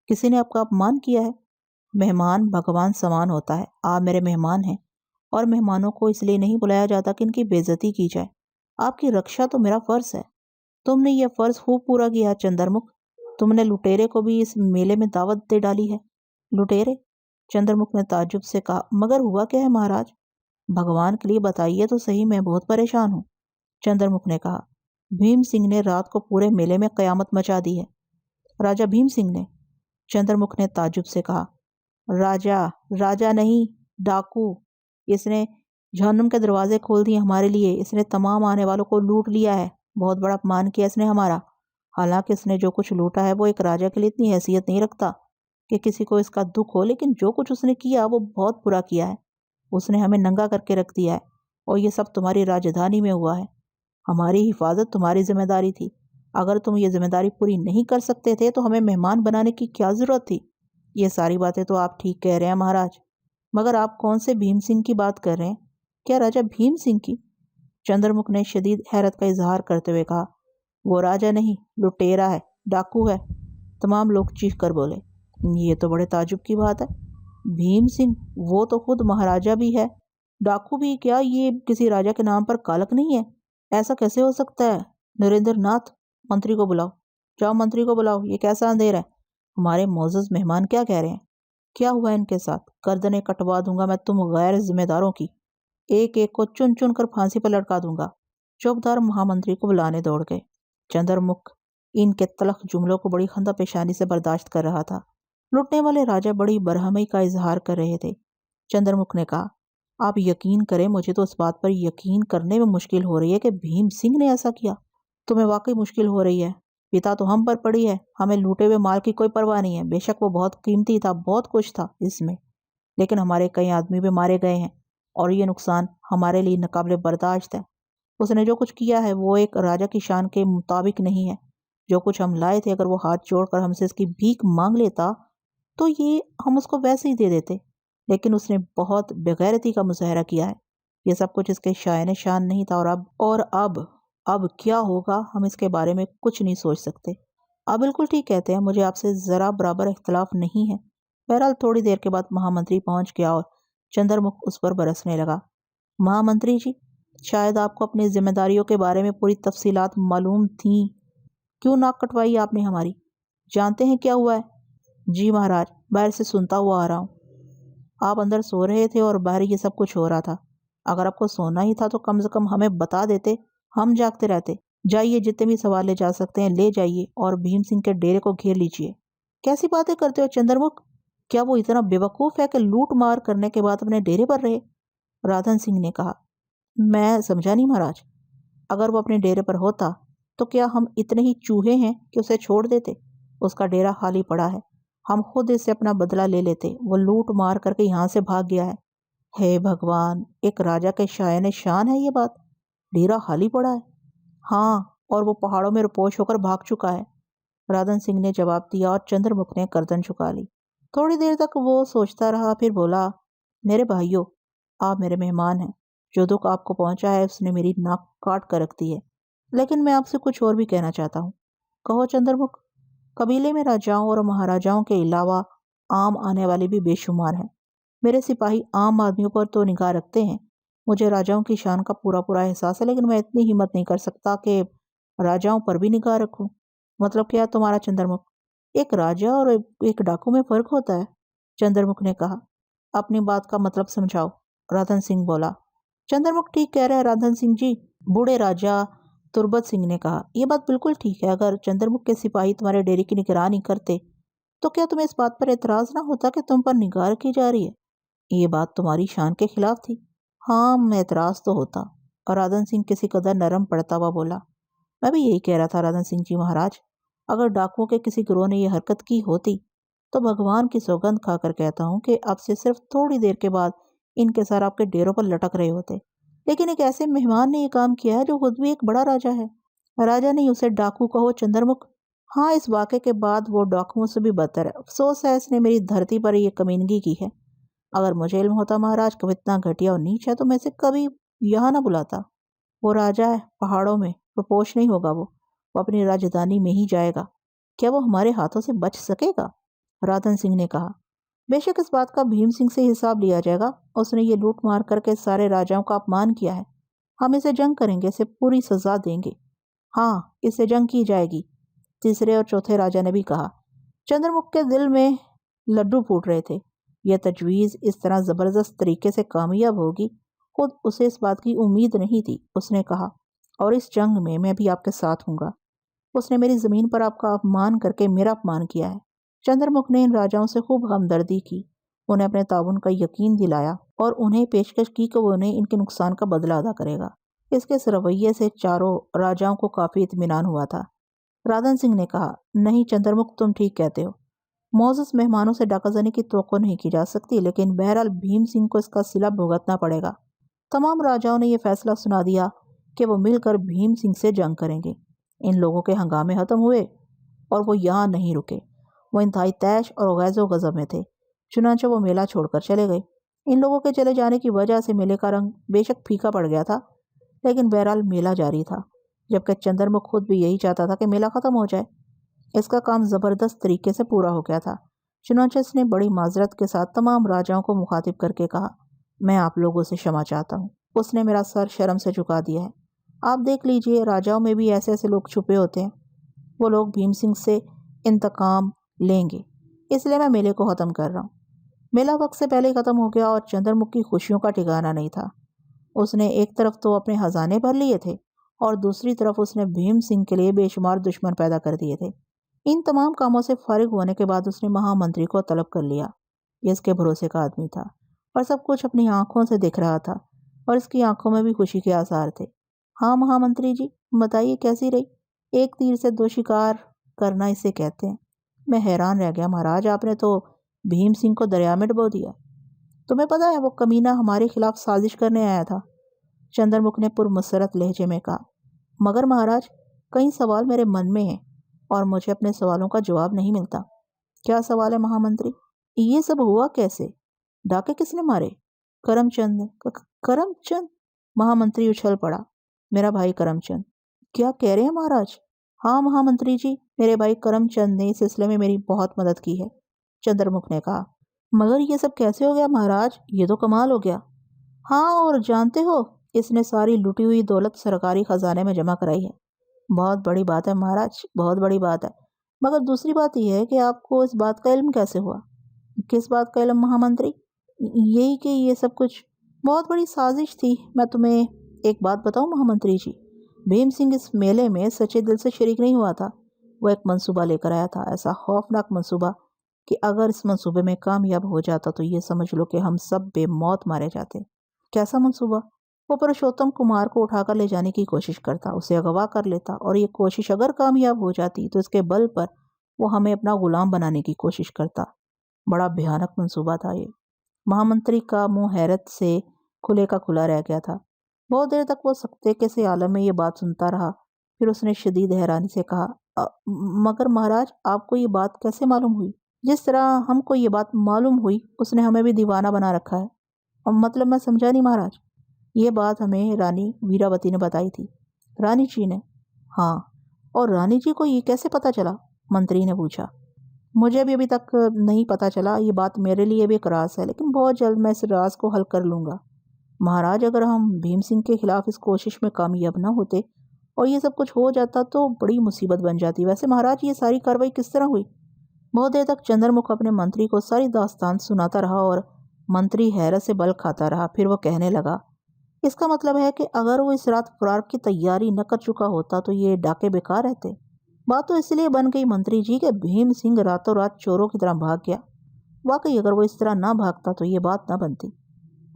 किसी ने आपका अपमान किया है? मेहमान भगवान समान होता है। आप मेरे मेहमान हैं और मेहमानों को इसलिए नहीं बुलाया जाता कि इनकी बेइज्जती की जाए। आपकी रक्षा तो मेरा फर्ज है। तुमने ये फर्ज खूब पूरा किया है चंद्रमुख। तुमने लुटेरे को भी इस मेले में दावत दे डाली है। लुटेरे? चंद्रमुख ने ताज्जुब से कहा। मगर हुआ क्या है महाराज? भगवान के लिए बताइए तो सही, मैं बहुत परेशान हूँ। चंद्रमुख ने कहा। भीम सिंह ने रात को पूरे मेले में कयामत मचा दी है। राजा भीम सिंह ने? चंद्रमुख ने ताज्जुब से कहा। राजा? राजा नहीं, डाकू। इसने जहन्नुम के दरवाजे खोल दिए हमारे लिए। इसने तमाम आने वालों को लूट लिया है। बहुत बड़ा अपमान किया इसने हमारा। हालांकि इसने जो कुछ लूटा है वो एक राजा के लिए इतनी हैसियत नहीं रखता कि किसी को इसका दुख हो, लेकिन जो कुछ उसने किया वो बहुत बुरा किया है। उसने हमें नंगा करके रख दिया है और ये सब तुम्हारी राजधानी में हुआ है। हमारी हिफाजत तुम्हारी जिम्मेदारी थी। अगर तुम ये जिम्मेदारी पूरी नहीं कर सकते थे तो हमें मेहमान बनाने की क्या जरूरत थी? ये सारी बातें तो आप ठीक कह रहे हैं महाराज, मगर आप कौन से भीम सिंह की बात कर रहे हैं? क्या राजा भीम सिंह की? चंद्रमुख ने शदीद हैरत का इजहार करते हुए कहा। वो राजा नहीं, लुटेरा है, डाकू है। तमाम लोग चीख कर बोले। ये तो बड़े ताजुब की बात है। भीम सिंह? वो तो खुद महाराजा भी है। डाकू भी? क्या ये किसी राजा के नाम पर कालक नहीं है? ऐसा कैसे हो सकता है? नरेंद्र नाथ, मंत्री को बुलाओ। जाओ मंत्री को बुलाओ। ये कैसा अंधेर है? हमारे मोअज़्ज़ज़ मेहमान क्या कह रहे हैं? क्या हुआ इनके साथ? गर्दनें कटवा दूंगा मैं तुम गैर जिम्मेदारों की। एक एक को चुन चुन कर फांसी पर लटका दूंगा। चौकीदार महामंत्री को बुलाने दौड़ गए। चंद्रमुख इनके तलख जुमलों को बड़ी खंदा पेशानी से बर्दाश्त कर रहा था। लुटने वाले राजा बड़ी बरहमी का इजहार कर रहे थे। चंद्रमुख ने कहा। आप यकीन करें, मुझे तो इस बात पर यकीन करने में मुश्किल हो रही है कि भीम सिंह ने ऐसा किया। तुम्हें वाकई मुश्किल हो रही है? पिता तो हम पर पड़ी है। हमें लूटे हुए माल की कोई परवाह नहीं है। बेशक वो बहुत कीमती था, बहुत कुछ था इसमें, लेकिन हमारे कई आदमी भी मारे गए हैं और ये नुकसान हमारे लिए नाकाबिले बर्दाश्त है। उसने जो कुछ किया है वो एक राजा की शान के मुताबिक नहीं है। जो कुछ हम लाए थे, अगर वो हाथ जोड़कर हमसे इसकी भीख मांग लेता तो ये हम उसको वैसे ही दे देते, लेकिन उसने बहुत बेगैरती का मुजाहरा किया है। ये सब कुछ इसके शायने शान नहीं था। और अब क्या होगा हम इसके बारे में कुछ नहीं सोच सकते। आप बिल्कुल ठीक कहते हैं, मुझे आपसे ज़रा बराबर इख्तलाफ नहीं है। बहरहाल थोड़ी देर के बाद महामंत्री पहुंच गया और चंद्रमुख उस पर बरसने लगा। महामंत्री जी, शायद आपको अपनी जिम्मेदारियों के बारे में पूरी तफसीलात मालूम थी। क्यों नाक कटवाई आपने हमारी? जानते हैं क्या हुआ है? जी महाराज, बाहर से सुनता हुआ आ रहा हूँ। आप अंदर सो रहे थे और बाहर ये सब कुछ हो रहा था। अगर आपको सोना ही था तो कम से कम हमें बता देते, हम जागते रहते। जाइए, जितने भी सवाल ले जा सकते हैं ले जाइए और भीम सिंह के डेरे को घेर लीजिए। कैसी बातें करते हो चंद्रमुख? क्या वो इतना बेवकूफ़ है कि लूट मार करने के बाद अपने डेरे पर रहे? राधन सिंह ने कहा। मैं समझा नहीं महाराज। अगर वो अपने डेरे पर होता तो क्या हम इतने ही चूहे हैं कि उसे छोड़ देते? उसका डेरा खाली पड़ा है। हम खुद इससे अपना बदला ले लेते। वो लूट मार करके यहाँ से भाग गया है। हे भगवान, एक राजा के शायने शान है ये बात। डेरा खाली पड़ा है? हाँ, और वो पहाड़ों में रुपोश होकर भाग चुका है। राधन सिंह ने जवाब दिया और चंद्रमुख ने गर्दन झुका ली। थोड़ी देर तक वो सोचता रहा, फिर बोला। मेरे भाइयों, आप मेरे मेहमान हैं। जो दुख आपको पहुंचा है उसने मेरी नाक काट कर रख दी है, लेकिन मैं आपसे कुछ और भी कहना चाहता हूँ। कहो चंद्रमुख। कबीले में राजाओं और महाराजाओं के अलावा आम आने वाले भी बेशुमार हैं। मेरे सिपाही आम आदमियों पर तो निगाह रखते हैं। मुझे राजाओं की शान का पूरा पूरा एहसास है, लेकिन मैं इतनी हिम्मत नहीं कर सकता कि राजाओं पर भी निगाह रखूं। मतलब क्या तुम्हारा चंद्रमुख? एक राजा और एक डाकू में फर्क होता है, चंद्रमुख ने कहा। अपनी बात का मतलब समझाओ, राधन सिंह बोला। चंद्रमुख ठीक कह रहे हैं राधन सिंह जी, बूढ़े राजा तुरबत सिंह ने कहा। यह बात बिल्कुल ठीक है। अगर चंद्रमुख के सिपाही तुम्हारे डेरे की निगरानी करते तो क्या तुम्हें इस बात पर एतराज ना होता कि तुम पर निगाह रखी जा रही है? ये बात तुम्हारी शान के खिलाफ थी। हाँ, मैं एतराज तो होता। और राधन सिंह किसी कदर नरम पड़ता हुआ बोला। मैं भी यही कह रहा था राधन सिंह जी महाराज। अगर डाकुओं के किसी गिरोह ने यह हरकत की होती तो भगवान की सौगंध खाकर कहता हूँ कि अब से सिर्फ थोड़ी देर के बाद इनके सर आपके डेरों पर लटक रहे होते। लेकिन एक ऐसे मेहमान ने यह काम किया है जो खुद भी एक बड़ा राजा है। राजा नहीं, उसे डाकू कहो चंद्रमुख। हाँ, इस वाक़े के बाद वो डाकुओं से भी बदतर है। अफसोस है इसने मेरी धरती पर ये कमीनगी की है। अगर मुझे इल्म होता महाराज कि वो इतना घटिया और नीच है तो मैं इसे कभी यहाँ ना बुलाता। वो राजा है, पहाड़ों में रुपोश नहीं होगा। वो अपनी राजधानी में ही जाएगा। क्या वो हमारे हाथों से बच सकेगा? राधन सिंह ने कहा। बेशक इस बात का भीम सिंह से हिसाब लिया जाएगा। उसने ये लूट मार करके सारे राजाओं का अपमान किया है। हम इसे जंग करेंगे, इसे पूरी सजा देंगे। हाँ, इससे जंग की जाएगी, तीसरे और चौथे राजा ने भी कहा। चंद्रमुख के दिल में लड्डू फूट रहे थे। यह तजवीज़ इस तरह ज़बरदस्त तरीके से कामयाब होगी, खुद उसे इस बात की उम्मीद नहीं थी। उसने कहा, और इस जंग में मैं भी आपके साथ हूँगा। उसने मेरी ज़मीन पर आपका अपमान करके मेरा अपमान किया है। चंद्रमुख ने इन राजाओं से खूब हमदर्दी की, उन्हें अपने ताउन का यकीन दिलाया और उन्हें पेशकश की कि वो उन्हें इनके नुकसान का बदला अदा करेगा। इसके इस रवैये से चारों राजाओं को काफ़ी इत्मीनान हुआ था। राधन सिंह ने कहा, नहीं चंद्रमुख, तुम ठीक कहते हो। मोअज़्ज़ज़ मेहमानों से डाकाज़नी की तवक्को नहीं की जा सकती, लेकिन बहरहाल भीम सिंह को इसका सिला भुगतना पड़ेगा। तमाम राजाओं ने यह फैसला सुना दिया कि वो मिलकर भीम सिंह से जंग करेंगे। इन लोगों के हंगामे ख़त्म हुए और वो यहाँ नहीं रुके। वो इंतहाई तैश और गैज़ो गज़ब में थे। चुनांचे वो मेला छोड़कर चले गए। इन लोगों के चले जाने की वजह से मेले का रंग बेशक फीका पड़ गया था, लेकिन बहरहाल मेला जारी था, जबकि चंद्रमुख खुद भी यही चाहता था कि मेला ख़त्म हो जाए। इसका काम ज़बरदस्त तरीके से पूरा हो गया था। चुनांचे ने बड़ी माजरत के साथ तमाम राजाओं को मुखातिब करके कहा, मैं आप लोगों से क्षमा चाहता हूँ। उसने मेरा सर शर्म से झुका दिया है। आप देख लीजिए, राजाओं में भी ऐसे ऐसे लोग छुपे होते हैं। वो लोग भीम सिंह से इंतकाम लेंगे, इसलिए मैं मेले को ख़त्म कर रहा हूँ। मेला वक्त से पहले ही ख़त्म हो गया और चंद्रमुख की खुशियों का ठिकाना नहीं था। उसने एक तरफ तो अपने खजाने भर लिए थे और दूसरी तरफ उसने भीम सिंह के लिए बेशुमार दुश्मन पैदा कर दिए थे। इन तमाम कामों से फारिग होने के बाद उसने महामंत्री को तलब कर लिया। ये इसके भरोसे का आदमी था और सब कुछ अपनी आंखों से दिख रहा था और इसकी आंखों में भी खुशी के आसार थे। हाँ महामंत्री जी, बताइए कैसी रही? एक तीर से दो शिकार करना इसे कहते हैं। मैं हैरान रह गया महाराज, आपने तो भीम सिंह को दरिया में डुबो दिया। तुम्हें पता है वो कमीना हमारे खिलाफ साजिश करने आया था, चंद्रमुख ने पुरमसरत लहजे में कहा। मगर महाराज, कई सवाल मेरे मन में हैं और मुझे अपने सवालों का जवाब नहीं मिलता। क्या सवाल है महामंत्री? ये सब हुआ कैसे? डाके किसने मारे? करमचंद ने। करमचंद? महामंत्री उछल पड़ा। मेरा भाई करमचंद। क्या कह रहे हैं महाराज? हाँ महामंत्री जी, मेरे भाई करमचंद ने इस सिलसिले में मेरी बहुत मदद की है, चंद्रमुख ने कहा। मगर ये सब कैसे हो गया महाराज? ये तो कमाल हो गया। हाँ, और जानते हो, इसने सारी लुटी हुई दौलत सरकारी खजाने में जमा कराई है। बहुत बड़ी बात है महाराज, बहुत बड़ी बात है। मगर दूसरी बात यह है कि आपको इस बात का इल्म कैसे हुआ? किस बात का इल्म महामंत्री? यही कि ये सब कुछ बहुत बड़ी साजिश थी। मैं तुम्हें एक बात बताऊं महामंत्री जी, भीम सिंह इस मेले में सच्चे दिल से शरीक नहीं हुआ था। वो एक मंसूबा लेकर आया था, ऐसा खौफनाक मंसूबा कि अगर इस मंसूबे में कामयाब हो जाता तो ये समझ लो कि हम सब बेमौत मारे जाते। कैसा मंसूबा? वो पुरुषोत्तम कुमार को उठाकर ले जाने की कोशिश करता, उसे अगवा कर लेता और ये कोशिश अगर कामयाब हो जाती तो इसके बल पर वो हमें अपना गुलाम बनाने की कोशिश करता। बड़ा भयानक मंसूबा था ये। महामंत्री का मुंह हैरत से खुले का खुला रह गया था। बहुत देर तक वो सकते के से आलम में ये बात सुनता रहा। फिर उसने शदीद हैरानी से कहा, मगर महाराज, आपको ये बात कैसे मालूम हुई? जिस तरह हमको ये बात मालूम हुई, उसने हमें भी दीवाना बना रखा है। और मतलब मैं समझा नहीं महाराज। ये बात हमें रानी वीरावती ने बताई थी। रानी जी ने? हाँ। और रानी जी को ये कैसे पता चला? मंत्री ने पूछा। मुझे भी अभी तक नहीं पता चला। ये बात मेरे लिए भी एक राज है, लेकिन बहुत जल्द मैं इस राज को हल कर लूँगा। महाराज, अगर हम भीम सिंह के खिलाफ इस कोशिश में कामयाब ना होते और ये सब कुछ हो जाता तो बड़ी मुसीबत बन जाती। वैसे महाराज, ये सारी कार्रवाई किस तरह हुई? बहुत देर तक चंद्रमुख अपने मंत्री को सारी दास्तान सुनाता रहा और मंत्री हैरत से बल खाता रहा। फिर वो कहने लगा, इसका मतलब है कि अगर वो इस रात फरार की तैयारी न कर चुका होता तो ये डाके बेकार रहते। बात तो इसलिए बन गई मंत्री जी कि भीम सिंह रातों रात चोरों की तरह भाग गया। वाकई अगर वो इस तरह ना भागता तो ये बात ना बनती।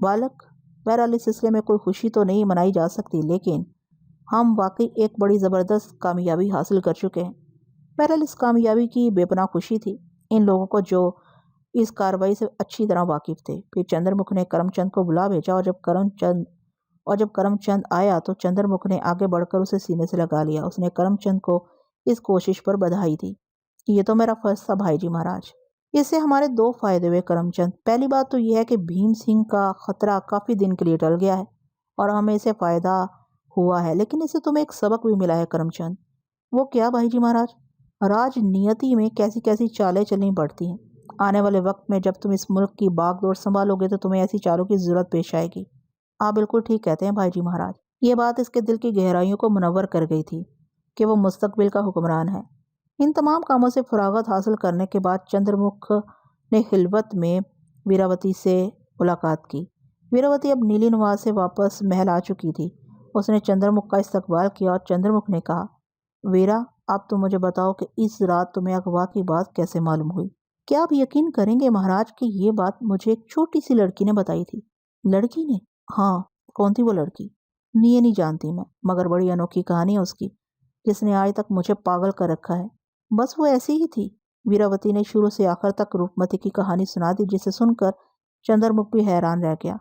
बालक, बहरहाल इस सिलसिले में कोई खुशी तो नहीं मनाई जा सकती, लेकिन हम वाकई एक बड़ी ज़बरदस्त कामयाबी हासिल कर चुके हैं। बहरहाल इस कामयाबी की बेपनाह खुशी थी इन लोगों को जो इस कार्रवाई से अच्छी तरह वाकिफ थे। फिर चंद्रमुख ने करमचंद को बुला भेजा और जब करमचंद आया तो चंद्रमुख ने आगे बढ़कर उसे सीने से लगा लिया। उसने करमचंद को इस कोशिश पर बधाई दी। ये तो मेरा फर्ज था भाई जी महाराज। इससे हमारे दो फायदे हुए करमचंद। पहली बात तो यह है कि भीम सिंह का खतरा काफ़ी दिन के लिए टल गया है और हमें इसे फ़ायदा हुआ है, लेकिन इससे तुम्हें एक सबक भी मिला है करमचंद। वो क्या भाई जी महाराज? राजनीति में कैसी कैसी चालें चलनी पड़ती हैं। आने वाले वक्त में जब तुम इस मुल्क की बागडोर संभालोगे तो तुम्हें ऐसी चालों की जरूरत पेश आएगी। आप बिल्कुल ठीक कहते हैं भाई जी महाराज। ये बात इसके दिल की गहराइयों को मुनव्वर कर गई थी कि वो मुस्तकबिल का हुक्मरान है। इन तमाम कामों से फरागत हासिल करने के बाद चंद्रमुख ने हिलवत में वीरावती से मुलाकात की। वीरावती अब नीली निवास से वापस महल आ चुकी थी। उसने चंद्रमुख का इस्तकबाल किया और चंद्रमुख ने कहा, वीरा, अब तुम मुझे बताओ कि इस रात तुम्हें अगवा की बात कैसे मालूम हुई? क्या आप यकीन करेंगे महाराज कि ये बात मुझे एक छोटी सी लड़की ने बताई थी। लड़की ने? हाँ। कौन थी वो लड़की? ये नहीं जानती मैं, मगर बड़ी अनोखी कहानी है उसकी, जिसने आज तक मुझे पागल कर रखा है। बस वो ऐसी ही थी। वीरावती ने शुरू से आखिर तक रूपमती की कहानी सुना दी, जिसे सुनकर चंद्रमुख भी हैरान रह गया।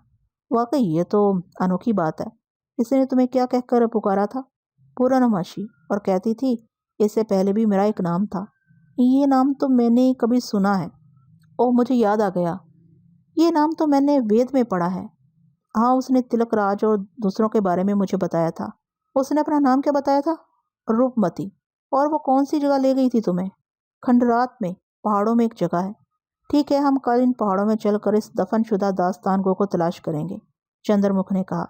वाकई ये तो अनोखी बात है। इसने तुम्हें क्या कहकर पुकारा था? पूर्णमासी। और कहती थी, इससे पहले भी मेरा एक नाम था। ये नाम तो मैंने कभी सुना है। ओह, मुझे याद आ गया, ये नाम तो मैंने वेद में पढ़ा है। हाँ, उसने तिलक राज और दूसरों के बारे में मुझे बताया था। उसने अपना नाम क्या बताया था? रूपमती। और वो कौन सी जगह ले गई थी तुम्हें? खंडरात में, पहाड़ों में एक जगह है। ठीक है, हम कल इन पहाड़ों में चलकर इस दफनशुदा दास्तान गो को तलाश करेंगे, चंद्रमुख ने कहा।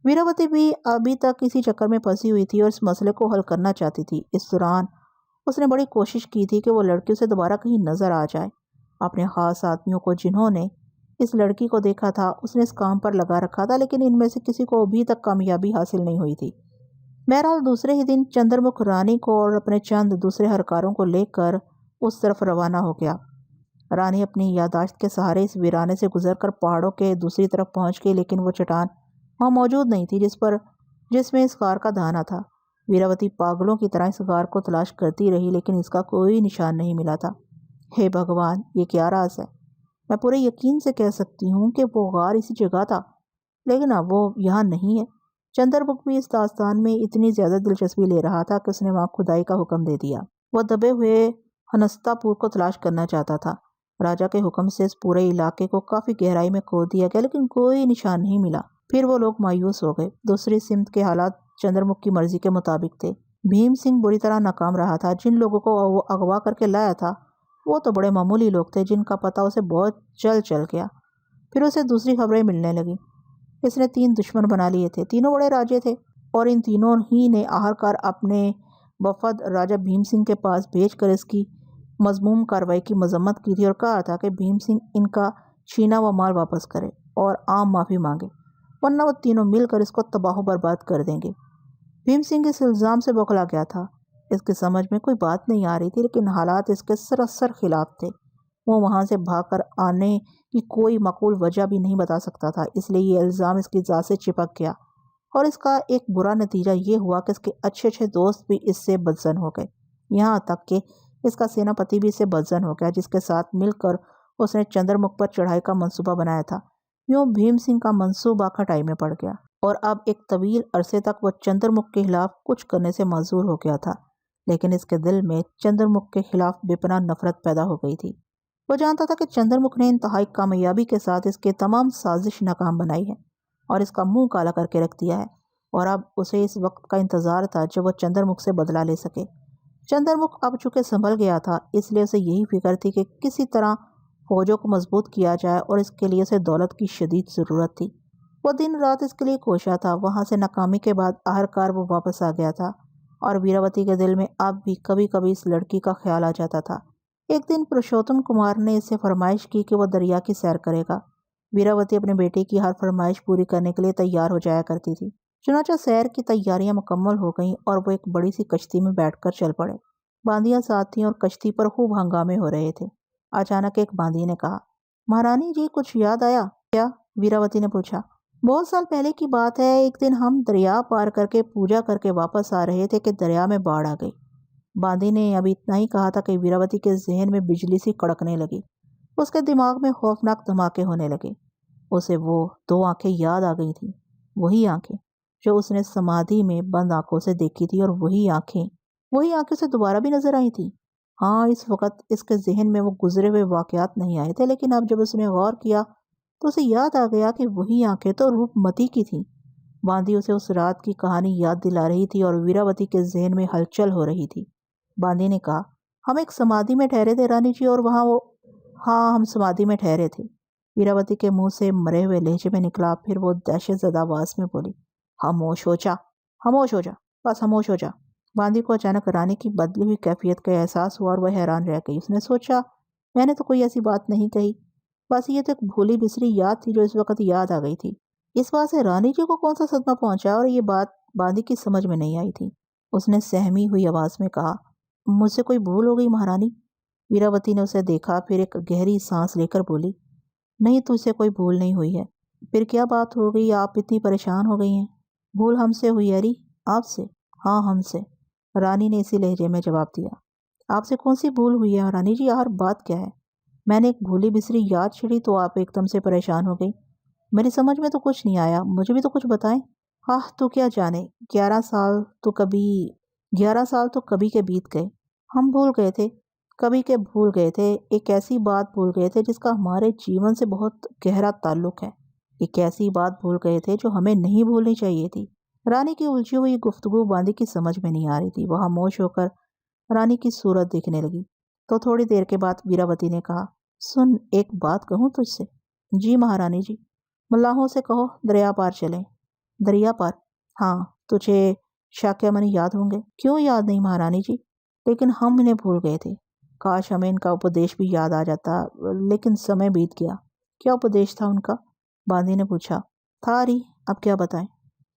वीरावती भी अभी तक इसी चक्कर में फंसी हुई थी और इस मसले को हल करना चाहती थी। इस दौरान उसने बड़ी कोशिश की थी कि वो लड़की उसे दोबारा कहीं नजर आ जाए। अपने खास आदमियों को जिन्होंने इस लड़की को देखा था उसने इस काम पर लगा रखा था, लेकिन इनमें से किसी को अभी तक कामयाबी हासिल नहीं हुई थी। बहरहाल दूसरे ही दिन चंद्रमुख रानी को और अपने चंद दूसरे हरकारों को लेकर उस तरफ रवाना हो गया। रानी अपनी यादाश्त के सहारे इस वीराने से गुजरकर पहाड़ों के दूसरी तरफ पहुंच गई, लेकिन वो चट्टान वहाँ मौजूद नहीं थी जिसमें इस गार का दाना था। वीरावती पागलों की तरह इस गार को तलाश करती रही, लेकिन इसका कोई निशान नहीं मिला था। हे भगवान, ये क्या राज है? मैं पूरे यकीन से कह सकती हूँ कि वो गार इसी जगह था, लेकिन अब वो यहाँ नहीं है। चंद्रमुख भी इस दास्तान में इतनी ज्यादा दिलचस्पी ले रहा था कि उसने वहाँ खुदाई का हुक्म दे दिया। वह दबे हुए हनस्तापुर को तलाश करना चाहता था। राजा के हुक्म से इस पूरे इलाके को काफी गहराई में खोद दिया गया, लेकिन कोई निशान नहीं मिला। फिर वो लोग मायूस हो गए। दूसरी सिमत के हालात चंद्रमुख की मर्जी के मुताबिक थे। भीम सिंह बुरी तरह नाकाम रहा था। जिन लोगों को वो अगवा करके लाया था वो तो बड़े मामूली लोग थे, जिनका पता उसे बहुत चल गया। फिर उसे दूसरी खबरें मिलने लगी। इसने 3 दुश्मन बना लिए थे। तीनों बड़े राजे थे और इन तीनों ही ने आखिरकार अपने वफद राजा भीम सिंह के पास भेजकर इसकी मजमूम कार्रवाई की मजम्मत की थी और कहा था कि भीम सिंह इनका छीना हुआ माल वापस करे और आम माफ़ी मांगे, वरना वो तीनों मिलकर इसको तबाह बर्बाद कर देंगे। भीम सिंह इस इल्ज़ाम से बौखला गया था। इसकी समझ में कोई बात नहीं आ रही थी, लेकिन हालात इसके सरासर खिलाफ थे। वो वहाँ से भागकर आने की कोई माकूल वजह भी नहीं बता सकता था, इसलिए ये इल्ज़ाम इसकी ज़ात से चिपक गया और इसका एक बुरा नतीजा ये हुआ कि इसके अच्छे अच्छे दोस्त भी इससे बदजन हो गए। यहाँ तक कि इसका सेनापति भी इससे बदजन हो गया, जिसके साथ मिलकर उसने चंद्रमुख पर चढ़ाई का मंसूबा बनाया था। यूँ भीम सिंह का मंसूबा खटाई में पड़ गया और अब एक तवील अरसे तक वह चंद्रमुख के खिलाफ कुछ करने से माजूर हो गया था। लेकिन इसके दिल में चंद्रमुख के खिलाफ बेपनाह नफरत पैदा हो गई थी। वो जानता था कि चंद्रमुख ने इंतहाई कामयाबी के साथ इसके तमाम साजिश नाकाम बनाई है और इसका मुंह काला करके रख दिया है, और अब उसे इस वक्त का इंतजार था जब वह चंद्रमुख से बदला ले सके। चंद्रमुख अब चूंकि संभल गया था, इसलिए उसे यही फिक्र थी कि किसी तरह फौजों को मजबूत किया जाए और इसके लिए उसे दौलत की शदीद ज़रूरत थी। वह दिन रात इसके लिए कोशा था। वहाँ से नाकामी के बाद आखिरकार वो वापस आ गया था और वीरावती के दिल में अब भी कभी कभी इस लड़की का ख्याल आ जाता था। एक दिन पुरुषोत्तम कुमार ने इससे फरमाइश की कि वह दरिया की सैर करेगा। वीरावती अपने बेटे की हर फरमाइश पूरी करने के लिए तैयार हो जाया करती थी। चुनाचा सैर की तैयारियां मुकम्मल हो गईं और वो एक बड़ी सी कश्ती में बैठकर चल पड़े। बांदियां साथ थीं और कश्ती पर खूब हंगामे हो रहे थे। अचानक एक बांदी ने कहा, महारानी जी, कुछ याद आया क्या? वीरावती ने पूछा। बहुत साल पहले की बात है। एक दिन हम दरिया पार करके पूजा करके वापस आ रहे थे कि दरिया में बाढ़ आ गई। बांदी ने अभी इतना ही कहा था कि वीरावती के जहन में बिजली सी कड़कने लगी। उसके दिमाग में खौफनाक धमाके होने लगे। उसे वो 2 आंखें याद आ गई थी, वही आंखें जो उसने समाधि में बंद आंखों से देखी थी, और वही आंखें उसे दोबारा भी नजर आई थी। हाँ, इस वक्त इसके जहन में वो गुजरे हुए वाकयात नहीं आए थे, लेकिन अब जब उसने गौर किया तो उसे याद आ गया कि वही आंखें तो रूपमती की थीं। बांदी उसे उस रात की कहानी याद दिला रही थी और वीरावती के जहन में हलचल हो रही थी। बांदी ने कहा, हम एक समाधि में ठहरे थे रानी जी, और वहाँ वो हाँ, हम समाधि में ठहरे थे। वीरावती के मुंह से मरे हुए लहजे में निकला। फिर वो दहशतज़दा आवाज में बोली, खामोश हो जा, खामोश हो जा, बस खामोश हो जा। बांदी को अचानक रानी की बदली हुई कैफियत का एहसास हुआ और वह हैरान रह गई। उसने सोचा, मैंने तो कोई ऐसी बात नहीं कही, बस ये तो एक भूली बिसरी याद थी जो इस वक्त याद आ गई थी। इस बात से रानी जी को कौन सा सदमा पहुंचा और ये बात बांदी की समझ में नहीं आई थी। उसने सहमी हुई आवाज में कहा, मुझसे कोई भूल हो गई महारानी। वीरावती ने उसे देखा, फिर एक गहरी सांस लेकर बोली, नहीं, तुझसे कोई भूल नहीं हुई है। फिर क्या बात हो गई, आप इतनी परेशान हो गई हैं? भूल हमसे हुई अरी, आपसे? हाँ, हमसे, रानी ने इसी लहजे में जवाब दिया। आपसे कौन सी भूल हुई है रानी जी, यार बात क्या है? मैंने एक भूली बिसरी याद छिड़ी तो आप एकदम से परेशान हो गई। मेरी समझ में तो कुछ नहीं आया, मुझे भी तो कुछ बताएं। हाँ, तू क्या जाने, 11 साल तो कभी के बीत गए। हम भूल गए थे, कभी के भूल गए थे, एक ऐसी बात भूल गए थे जिसका हमारे जीवन से बहुत गहरा ताल्लुक है। एक ऐसी बात भूल गए थे जो हमें नहीं भूलनी चाहिए थी। रानी की उलझी हुई गुफ्तगू बांदी की समझ में नहीं आ रही थी। वह खामोश होकर रानी की सूरत देखने लगी। तो थोड़ी देर के बाद वीरावती ने कहा, सुन, एक बात कहूँ तुझसे? जी महारानी जी। मल्लाहों से कहो दरिया पार चलें। दरिया पार? हाँ, तुझे शाक्यमणि याद होंगे। क्यों याद नहीं महारानी जी, लेकिन हम इन्हें भूल गए थे। काश हमें इनका उपदेश भी याद आ जाता, लेकिन समय बीत गया। क्या उपदेश था उनका? बांदी ने पूछा। था री, अब क्या बताएं।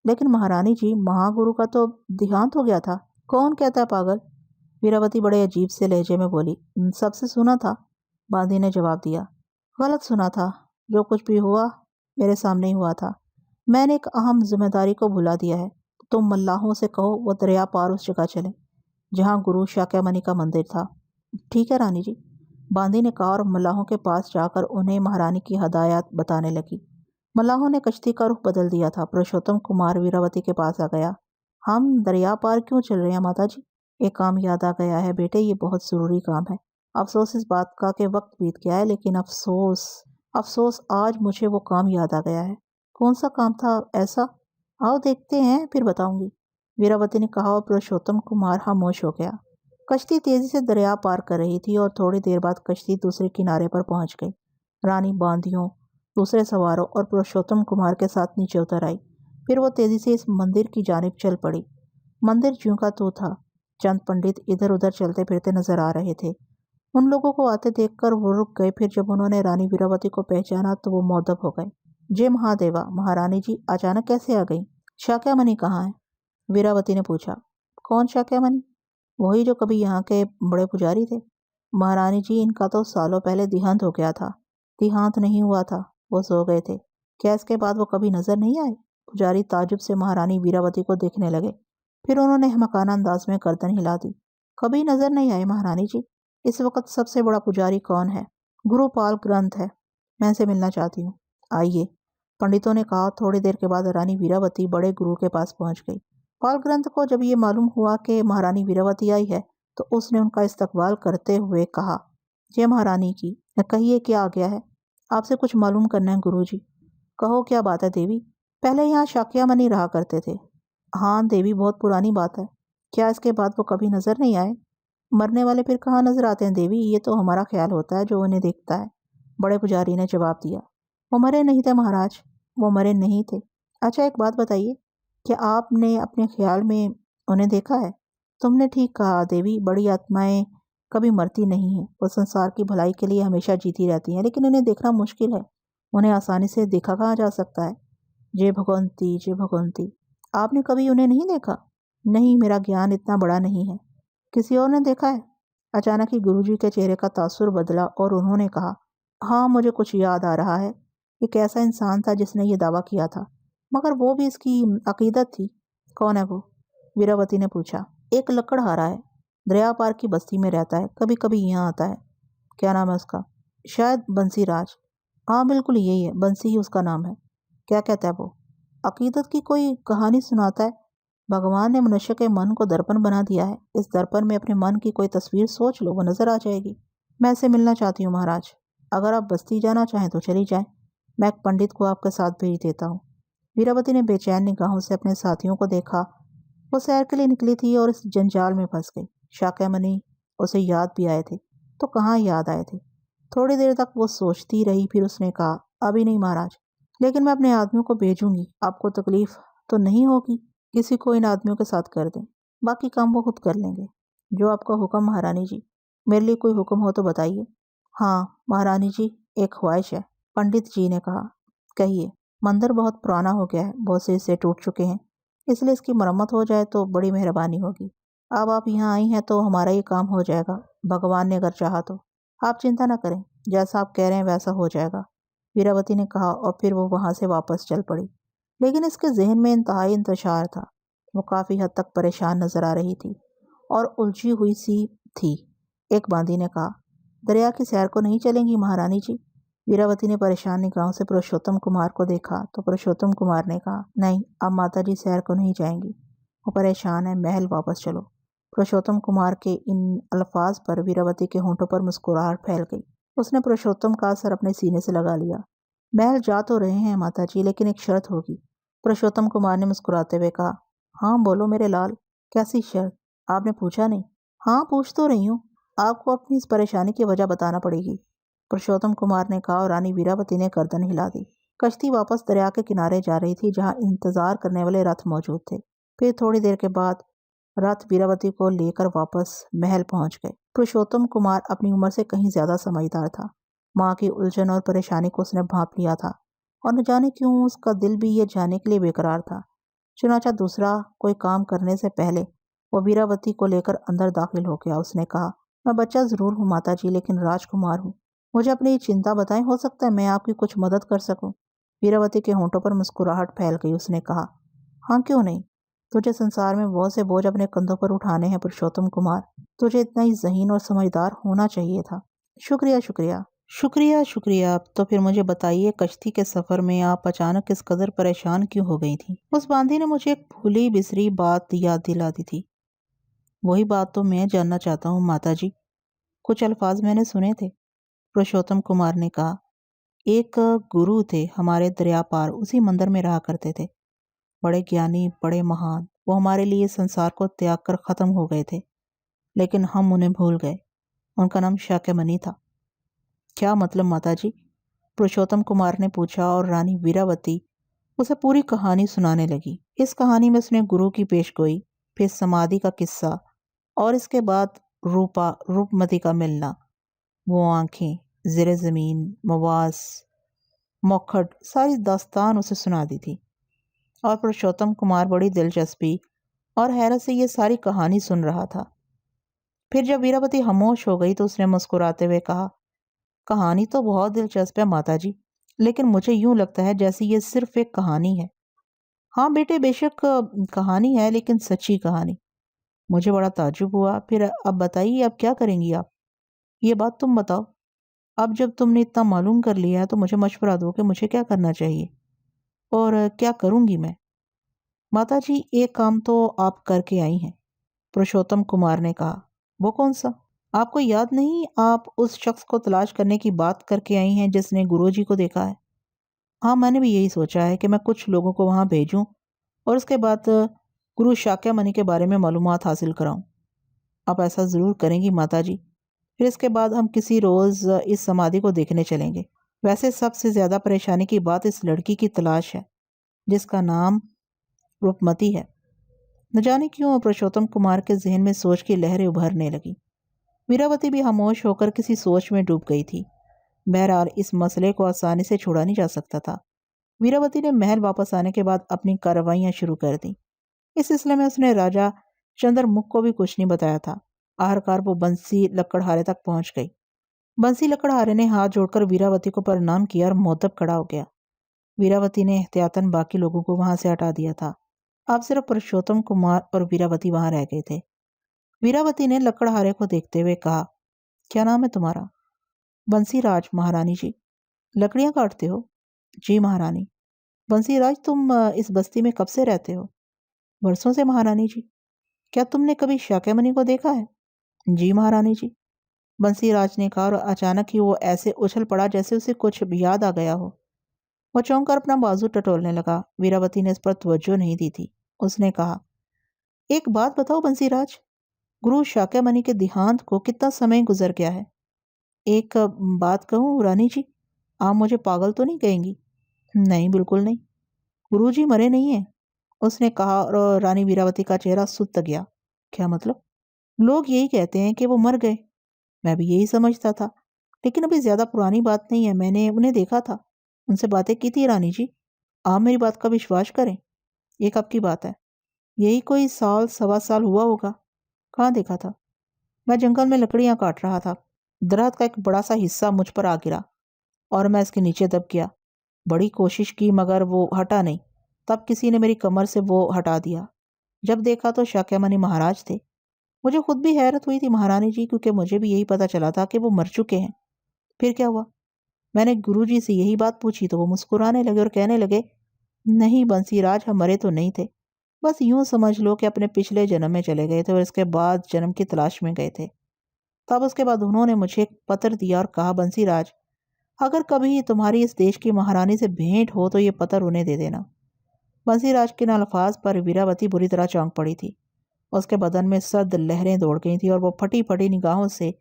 लेकिन महारानी जी, महागुरु का तो देहांत हो गया था। कौन कहता है पागल? वीरावती बड़े अजीब से लहजे में बोली, सबसे सुना था। बांदी ने जवाब दिया, गलत सुना था। जो कुछ भी हुआ मेरे सामने ही हुआ था। मैंने एक अहम जिम्मेदारी को भुला दिया है। तुम मल्लाहों से कहो वो दरिया पार उस जगह चले जहाँ गुरु शाक्यमणि का मंदिर था। ठीक है रानी जी, बांदी ने कहा और मल्लाहों के पास जाकर उन्हें महारानी की हदायत बताने लगी। मल्लाहों ने कश्ती का रुख बदल दिया था। पुरुषोत्तम कुमार वीरावती के पास आ गया। हम दरिया पार क्यों चल रहे हैं माता जी? एक काम याद आ गया है बेटे, ये बहुत ज़रूरी काम है। अफसोस इस बात का कि वक्त बीत गया है, लेकिन अफसोस अफसोस आज मुझे वो काम याद आ गया है। कौन सा काम था ऐसा? आओ देखते हैं, फिर बताऊंगी, वीरावती ने कहा और पुरुषोत्तम कुमार खामोश हो गया। कश्ती तेजी से दरिया पार कर रही थी और थोड़ी देर बाद कश्ती दूसरे किनारे पर पहुंच गई। रानी बांदियों, दूसरे सवारों और पुरुषोत्तम कुमार के साथ नीचे उतर आई। फिर वो तेजी से इस मंदिर की जानिब चल पड़ी। मंदिर ज्यों का त्यों था। चंद पंडित इधर उधर चलते फिरते नजर आ रहे थे। उन लोगों को आते देखकर वो रुक गए। फिर जब उन्होंने रानी वीरावती को पहचाना तो वो मौदब हो गए। जय महादेवा, महारानी जी अचानक कैसे आ गई? शाक्यमणि कहाँ है? वीरावती ने पूछा। कौन शाक्यमणि? वही जो कभी यहाँ के बड़े पुजारी थे। महारानी जी, इनका तो सालों पहले देहांत हो गया था। देहांत नहीं हुआ था, वो सो गए थे। क्या इसके बाद वो कभी नजर नहीं आए? पुजारी ताजुब से महारानी वीरावती को देखने लगे। फिर उन्होंने हमकाना अंदाज में गर्दन हिला दी। कभी नजर नहीं आए महारानी जी। इस वक्त सबसे बड़ा पुजारी कौन है? गुरुपाल ग्रंथ है, मैं इनसे मिलना चाहती हूँ। आइए, पंडितों ने कहा। थोड़ी देर के बाद रानी वीरावती बड़े गुरु के पास पहुंच गई। पाल ग्रंथ को जब ये मालूम हुआ कि महारानी वीरावती आई है तो उसने उनका इस्तकबाल करते हुए कहा, जय महारानी की, कहिए क्या आ गया है? आपसे कुछ मालूम करना है गुरुजी। कहो क्या बात है देवी? पहले यहाँ शाक्यमणि रहा करते थे। हाँ देवी, बहुत पुरानी बात है। क्या इसके बाद वो कभी नजर नहीं आए? मरने वाले फिर कहाँ नजर आते हैं देवी, ये तो हमारा ख्याल होता है जो उन्हें देखता है। बड़े पुजारी ने जवाब दिया। वो मरे नहीं थे महाराज, वो मरे नहीं थे। अच्छा, एक बात बताइए, क्या आपने अपने ख्याल में उन्हें देखा है? तुमने ठीक कहा देवी, बड़ी आत्माएं कभी मरती नहीं हैं। वो संसार की भलाई के लिए हमेशा जीती रहती हैं, लेकिन इन्हें देखना मुश्किल है। उन्हें आसानी से देखा कहाँ जा सकता है। जय भगवंती, जय भगवंती। आपने कभी उन्हें नहीं देखा? नहीं, मेरा ज्ञान इतना बड़ा नहीं है। किसी और ने देखा है? अचानक ही गुरुजी के चेहरे का तासुर बदला और उन्होंने कहा, हाँ, मुझे कुछ याद आ रहा है। एक ऐसा इंसान था जिसने ये दावा किया था, मगर वो भी इसकी अकीदत थी। कौन है वो? वीरावती ने पूछा। एक लकड़हारा है, दरिया पार की बस्ती में रहता है, कभी कभी यहाँ आता है। क्या नाम है उसका? शायद बंसी राज। हाँ बिल्कुल यही है, बंसी ही उसका नाम है। क्या कहता है वो? अकीदत की कोई कहानी सुनाता है। भगवान ने मनुष्य के मन को दर्पण बना दिया है। इस दर्पण में अपने मन की कोई तस्वीर सोच लो, वो नजर आ जाएगी। मैं इसे मिलना चाहती हूँ महाराज। अगर आप बस्ती जाना चाहें तो चली जाएं, मैं एक पंडित को आपके साथ भेज देता हूँ। वीरावती ने बेचैन निगाहों से अपने साथियों को देखा। वो सैर के लिए निकली थी और इस जंजाल में फंस गई। शाक्यमणि उसे याद भी आए थे तो कहाँ याद आए थे। थोड़ी देर तक वो सोचती रही, फिर उसने कहा, अभी नहीं महाराज, लेकिन मैं अपने आदमियों को भेजूंगी। आपको तकलीफ तो नहीं होगी? किसी को इन आदमियों के साथ कर दें, बाकी काम वो खुद कर लेंगे। जो आपका हुक्म महारानी जी। मेरे लिए कोई हुक्म हो तो बताइए। हाँ महारानी जी, एक ख्वाहिश है। पंडित जी ने कहा। कहिए। मंदिर बहुत पुराना हो गया है, बहुत से हिस्से टूट चुके हैं, इसलिए इसकी मरम्मत हो जाए तो बड़ी मेहरबानी होगी। अब आप यहाँ आई हैं तो हमारा ये काम हो जाएगा, भगवान ने अगर चाहा तो। आप चिंता न करें, जैसा आप कह रहे हैं वैसा हो जाएगा, वीरावती ने कहा, और फिर वो वहाँ से वापस चल पड़ी। लेकिन इसके जहन में इंतहाई इंतशार था। वो काफ़ी हद तक परेशान नजर आ रही थी और उलझी हुई सी थी। एक बांदी ने कहा, दरिया की सैर को नहीं चलेंगी महारानी जी? वीरावती ने परेशान निगाहों से पुरुषोत्तम कुमार को देखा तो पुरुषोत्तम कुमार ने कहा, नहीं, अब माता जी सैर को नहीं जाएंगी, वो परेशान है, महल वापस चलो। पुरुषोत्तम कुमार के इन अल्फाज पर वीरावती के होंठों पर मुस्कुराहट फैल गई। उसने पुरुषोत्तम का सर अपने सीने से लगा लिया। महल जा तो रहे हैं माता जी, लेकिन एक शर्त होगी। पुरुषोत्तम कुमार ने मुस्कुराते हुए कहा, हाँ बोलो मेरे लाल, कैसी शर्त? आपने पूछा नहीं? हाँ पूछ तो रही हूँ, आपको अपनी इस परेशानी की वजह बताना पड़ेगी, पुरुषोत्तम कुमार ने कहा, और रानी वीरावती ने गर्दन हिला दी। कश्ती वापस दरिया के किनारे जा रही थी, जहाँ इंतजार करने वाले रथ मौजूद थे। फिर थोड़ी देर के बाद रथ वीरावती को लेकर वापस महल पहुंच गए। पुरुषोत्तम कुमार अपनी उम्र से कहीं ज्यादा समझदार था। माँ की उलझन और परेशानी को उसने भांप लिया था, और न जाने क्यों उसका दिल भी ये जानने के लिए बेकरार था। चुनाचा दूसरा कोई काम करने से पहले वो वीरावती को लेकर अंदर दाखिल हो गया। उसने कहा, मैं बच्चा जरूर हूँ माता जी, लेकिन राजकुमार हूँ। मुझे अपनी चिंता बताएं, हो सकता है मैं आपकी कुछ मदद कर सकूं। वीरावती के होंठों पर मुस्कुराहट फैल गई। उसने कहा, हाँ क्यों नहीं। तुझे संसार में बहुत से बोझ अपने कंधों पर उठाने हैं पुरुषोत्तम कुमार, तुझे इतना ही ज़हीन और समझदार होना चाहिए था। शुक्रिया शुक्रिया शुक्रिया शुक्रिया। तो फिर मुझे बताइए, कश्ती के सफर में आप अचानक इस कदर परेशान क्यों हो गई थी? उस बांदी ने मुझे एक भूली बिसरी बात याद दिला दी थी। वही बात तो मैं जानना चाहता हूँ माता जी। कुछ अल्फाज मैंने सुने थे, पुरुषोत्तम कुमार ने कहा। एक गुरु थे हमारे दरिया पार, उसी मंदिर में रहा करते थे। बड़े ज्ञानी, बड़े महान। वो हमारे लिए संसार को त्याग कर खत्म हो गए थे, लेकिन हम उन्हें भूल गए। उनका नाम शाक्यमणि था। क्या मतलब माता जी? पुरुषोत्तम कुमार ने पूछा, और रानी वीरावती उसे पूरी कहानी सुनाने लगी। इस कहानी में उसने गुरु की पेशगोई, फिर समाधि का किस्सा, और इसके बाद रूपमती का मिलना, वो आंखें, ज़ेरे ज़मीन, मवास, मौखड़, सारी दास्तान उसे सुना दी थी। और पुरुषोत्तम कुमार बड़ी दिलचस्पी और हैरत से ये सारी कहानी सुन रहा था। फिर जब वीरावती खामोश हो गई तो उसने मुस्कुराते हुए कहा, कहानी तो बहुत दिलचस्प है माता जी, लेकिन मुझे यूं लगता है जैसे ये सिर्फ एक कहानी है। हाँ बेटे, बेशक कहानी है, लेकिन सच्ची कहानी। मुझे बड़ा ताज्जुब हुआ। फिर अब बताइए, अब क्या करेंगी आप? ये बात तुम बताओ। अब जब तुमने इतना मालूम कर लिया है तो मुझे मशवरा दो कि मुझे क्या करना चाहिए और क्या करूंगी मैं। माता जी, एक काम तो आप करके आई हैं, पुरुषोत्तम कुमार ने कहा। वो कौन सा? आपको याद नहीं, आप उस शख्स को तलाश करने की बात करके आई हैं जिसने गुरुजी को देखा है। हाँ, मैंने भी यही सोचा है कि मैं कुछ लोगों को वहां भेजूं और उसके बाद गुरु शाक्यमणि के बारे में मालूमात हासिल कराऊं। आप ऐसा ज़रूर करेंगी माता जी। फिर इसके बाद हम किसी रोज़ इस समाधि को देखने चलेंगे। वैसे सबसे ज़्यादा परेशानी की बात इस लड़की की तलाश है, जिसका नाम रूपमती है। न जाने क्यों पुरुषोत्तम कुमार के जहन में सोच की लहरें उभरने लगी। वीरावती भी खामोश होकर किसी सोच में डूब गई थी। बहरहाल इस मसले को आसानी से छोड़ा नहीं जा सकता था। वीरावती ने महल वापस आने के बाद अपनी कार्रवाइयां शुरू कर दी। इस सिलसिले में उसने राजा चंद्रमुख को भी कुछ नहीं बताया था। आखिरकार वो बंसी लकड़हारे तक पहुंच गई। बंसी लकड़हारे ने हाथ जोड़कर वीरावती को प्रणाम किया और मुअद्दब खड़ा हो गया। वीरावती ने एहतियातन बाकी लोगों को वहां से हटा दिया था। अब सिर्फ पुरुषोत्तम कुमार और वीरावती वहां रह गए थे। वीरावती ने लकड़हारे को देखते हुए कहा, क्या नाम है तुम्हारा? बंसीराज महारानी जी। लकड़ियां काटते हो? जी महारानी। बंसीराज, तुम इस बस्ती में कब से रहते हो? वर्षों से महारानी जी। क्या तुमने कभी शाक्यमणि को देखा है? जी महारानी जी। बंसीराज ने कहा, और अचानक ही वो ऐसे उछल पड़ा जैसे उसे कुछ याद आ गया हो। वो चौंक कर अपना बाजू टटोलने लगा। वीरावती ने इस पर तवज्जो नहीं दी थी। उसने कहा, एक बात बताओ बंसीराज, गुरु शाक्यमणि के देहांत को कितना समय गुजर गया है? एक बात कहूँ रानी जी, आप मुझे पागल तो नहीं कहेंगी? नहीं, बिल्कुल नहीं। गुरुजी मरे नहीं हैं, उसने कहा और रानी वीरावती का चेहरा सुस्त गया। क्या मतलब? लोग यही कहते हैं कि वो मर गए। मैं भी यही समझता था, लेकिन अभी ज्यादा पुरानी बात नहीं है, मैंने उन्हें देखा था, उनसे बातें की थी रानी जी। आप मेरी बात का विश्वास करें, ये कब की बात है? यही कोई साल सवा साल हुआ होगा। कहाँ देखा था? मैं जंगल में लकड़ियां काट रहा था। दरख्त का एक बड़ा सा हिस्सा मुझ पर आ गिरा और मैं इसके नीचे दब गया। बड़ी कोशिश की मगर वो हटा नहीं। तब किसी ने मेरी कमर से वो हटा दिया। जब देखा तो शाक्यमुनि महाराज थे। मुझे खुद भी हैरत हुई थी महारानी जी, क्योंकि मुझे भी यही पता चला था कि वो मर चुके हैं। फिर क्या हुआ? मैंने गुरुजी से यही बात पूछी तो वो मुस्कुराने लगे और कहने लगे, नहीं बंसीराज, हम मरे तो नहीं थे। बस यूं समझ लो कि अपने पिछले जन्म में चले गए थे और इसके बाद जन्म की तलाश में गए थे। तब उसके बाद उन्होंने मुझे एक पत्र दिया और कहा, बंसीराज, अगर कभी तुम्हारी इस देश की महारानी से भेंट हो तो ये पत्र उन्हें दे देना। बंसीराज के इन अल्फाज पर वीरावती बुरी तरह चौंक पड़ी थी। उसके बदन में सर्द लहरें दौड़ गई थी और वो फटी फटी निगाहों से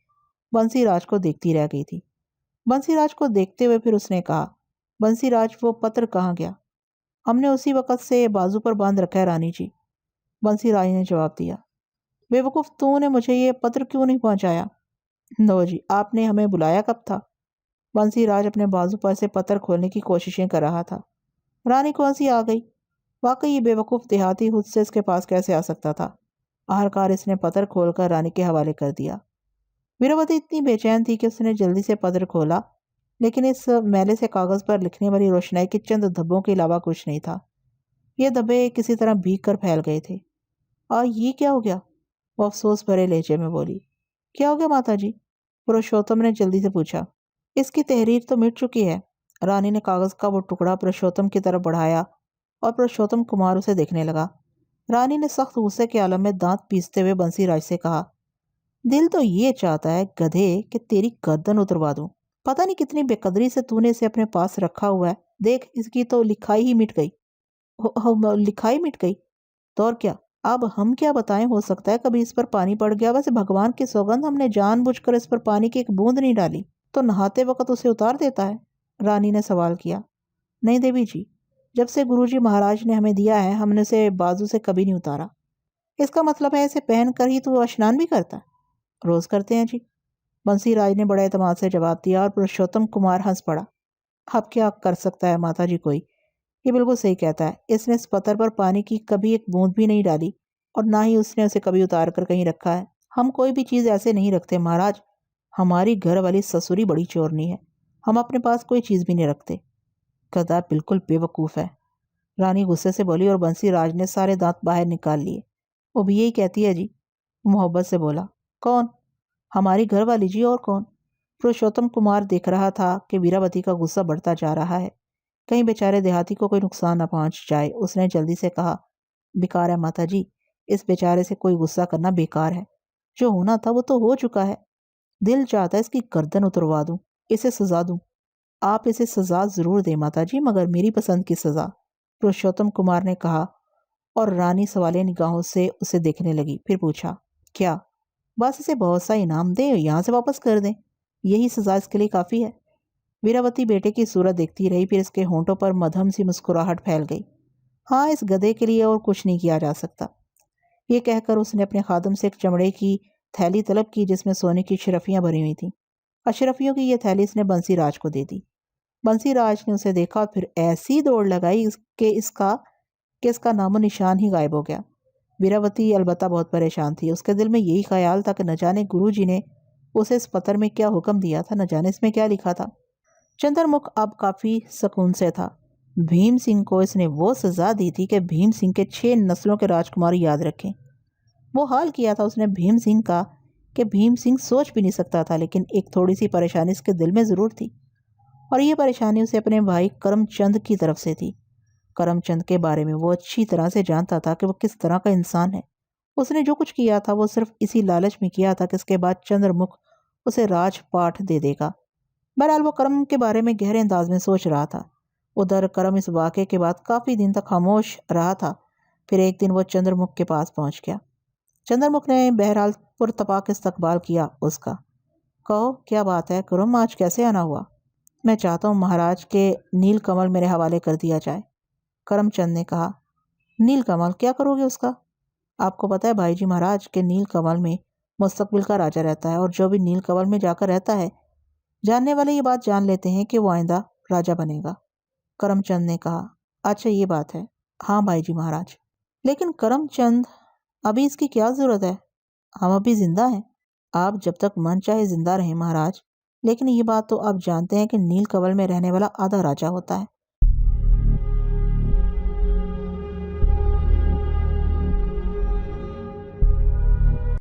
बंसीराज को देखती रह गई थी। बंसीराज को देखते हुए फिर उसने कहा, बंसीराज, वो पत्र कहाँ गया? हमने उसी वक़्त से बाजू पर बांध रखा है रानी जी। बंसीराज ने जवाब दिया। बेवकूफ़, तूने मुझे ये पत्र क्यों नहीं पहुंचाया? लो जी, आपने हमें बुलाया कब था? बंसीराज अपने बाजू पर से पत्र खोलने की कोशिशें कर रहा था। रानी को हंसी आ गई। वाकई ये बेवकूफ़ देहाती खुद से इसके पास कैसे आ सकता था? आखिरकार इसने पत्र खोलकर रानी के हवाले कर दिया। वीरवती इतनी बेचैन थी कि उसने जल्दी से पत्र खोला, लेकिन इस मैले से कागज़ पर लिखने वाली रोशनाई के चंद धब्बों के अलावा कुछ नहीं था। ये धब्बे किसी तरह भीग कर फैल गए थे। और ये क्या हो गया? वो अफसोस भरे लहजे में बोली। क्या हो गया माता जी? पुरुषोत्तम ने जल्दी से पूछा। इसकी तहरीर तो मिट चुकी है। रानी ने कागज का वो टुकड़ा पुरुषोत्तम की तरफ बढ़ाया और पुरुषोत्तम कुमार उसे देखने लगा। रानी ने सख्त गुस्से के आलम में दांत पीसते हुए बंसीराज से कहा, दिल तो ये चाहता है गधे कि तेरी गर्दन उतरवा दूं। पता नहीं कितनी बेकदरी से तूने इसे अपने पास रखा हुआ है। देख, इसकी तो लिखाई ही मिट गई। लिखाई मिट गई तो और क्या? अब हम क्या बताएं, हो सकता है कभी इस पर पानी पड़ गया। वैसे भगवान की सौगंध, हमने जानबूझकर इस पर पानी की एक बूंद नहीं डाली। तो नहाते वक्त उसे उतार देता है? रानी ने सवाल किया। नहीं देवी जी, जब से गुरुजी महाराज ने हमें दिया है हमने उसे बाजू से कभी नहीं उतारा। इसका मतलब है इसे पहन कर ही तो स्नान भी करता है? रोज करते हैं जी। बंसीराज ने बड़े एतमाद से जवाब दिया और पुरुषोत्तम कुमार हंस पड़ा। अब क्या कर सकता है माता जी कोई? ये बिल्कुल सही कहता है। इसने इस पत्थर पर पानी की कभी एक बूंद भी नहीं डाली और ना ही उसने उसे कभी उतार कर कहीं रखा है। हम कोई भी चीज़ ऐसे नहीं रखते महाराज। हमारी घर वाली ससुरी बड़ी चोरनी है। हम अपने पास कोई चीज़ भी नहीं रखते। गधा बिल्कुल बेवकूफ़ है, रानी गुस्से से बोली और बंसीराज ने सारे दांत बाहर निकाल लिए। वो भी यही कहती है जी, मोहब्बत से बोला। कौन? हमारी घर वाली जी, और कौन? पुरुषोत्तम कुमार देख रहा था कि वीरावती का गुस्सा बढ़ता जा रहा है। कहीं बेचारे देहाती को कोई नुकसान न पहुंच जाए। उसने जल्दी से कहा, बेकार है माता जी, इस बेचारे से कोई गुस्सा करना बेकार है। जो होना था वो तो हो चुका है। दिल चाहता है इसकी गर्दन उतरवा दूं, इसे सजा दूं। आप इसे सजा जरूर दें माता जी, मगर मेरी पसंद की सजा, पुरुषोत्तम कुमार ने कहा और रानी सवालिया निगाहों से उसे देखने लगी। फिर पूछा, क्या? बस इसे बहुत सा इनाम दें, यहाँ से वापस कर दें, यही सजा इसके लिए काफ़ी है। वीरावती बेटे की सूरत देखती रही, फिर इसके होंठों पर मधम सी मुस्कुराहट फैल गई। हाँ, इस गधे के लिए और कुछ नहीं किया जा सकता। ये कहकर उसने अपने खादम से एक चमड़े की थैली तलब की जिसमें सोने की अशरफियां भरी हुई थीं। अशरफियों की यह थैली इसने बंसीराज को दे दी। बंसीराज ने उसे देखा और फिर ऐसी दौड़ लगाई कि इसका नामो निशान ही गायब हो गया। वीरावती अलबत्ता बहुत परेशान थी। उसके दिल में यही ख्याल था कि न जाने गुरुजी ने उसे इस पत्र में क्या हुक्म दिया था, न जाने इसमें क्या लिखा था। चंद्रमुख अब काफी सुकून से था। भीम सिंह को इसने वो सजा दी थी कि भीम सिंह के 6 नस्लों के राजकुमार याद रखें। वो हाल किया था उसने भीम सिंह का कि भीम सिंह सोच भी नहीं सकता था। लेकिन एक थोड़ी सी परेशानी इसके दिल में जरूर थी, और ये परेशानी उसे अपने भाई करमचंद की तरफ से थी। करमचंद के बारे में वो अच्छी तरह से जानता था कि वो किस तरह का इंसान है। उसने जो कुछ किया था वो सिर्फ इसी लालच में किया था कि इसके बाद चंद्रमुख उसे राजपाठ दे देगा। बहरहाल वो करम के बारे में गहरे अंदाज में सोच रहा था। उधर करम इस वाक़े के बाद काफ़ी दिन तक खामोश रहा था। फिर एक दिन वो चंद्रमुख के पास पहुंच गया। चंद्रमुख ने बहरहाल पुरतपाक इस्तकबाल किया उसका। कहो क्या बात है कुरम, आज कैसे आना हुआ? मैं चाहता हूँ महाराज के नील कमल मेरे हवाले कर दिया जाए। करमचंद ने कहा, नील कमल क्या करोगे उसका? आपको पता है भाई जी, महाराज के नील कमल में मुस्तकबिल का राजा रहता है, और जो भी नील कमल में जाकर रहता है, जानने वाले ये बात जान लेते हैं कि वो आइंदा राजा बनेगा। करमचंद ने कहा, अच्छा ये बात है। हाँ भाई जी महाराज। लेकिन करमचंद, अभी इसकी क्या ज़रूरत है? हम अभी जिंदा हैं। आप जब तक मन चाहे जिंदा रहें महाराज, लेकिन ये बात तो आप जानते हैं कि नील कमल में रहने वाला आधा राजा होता है।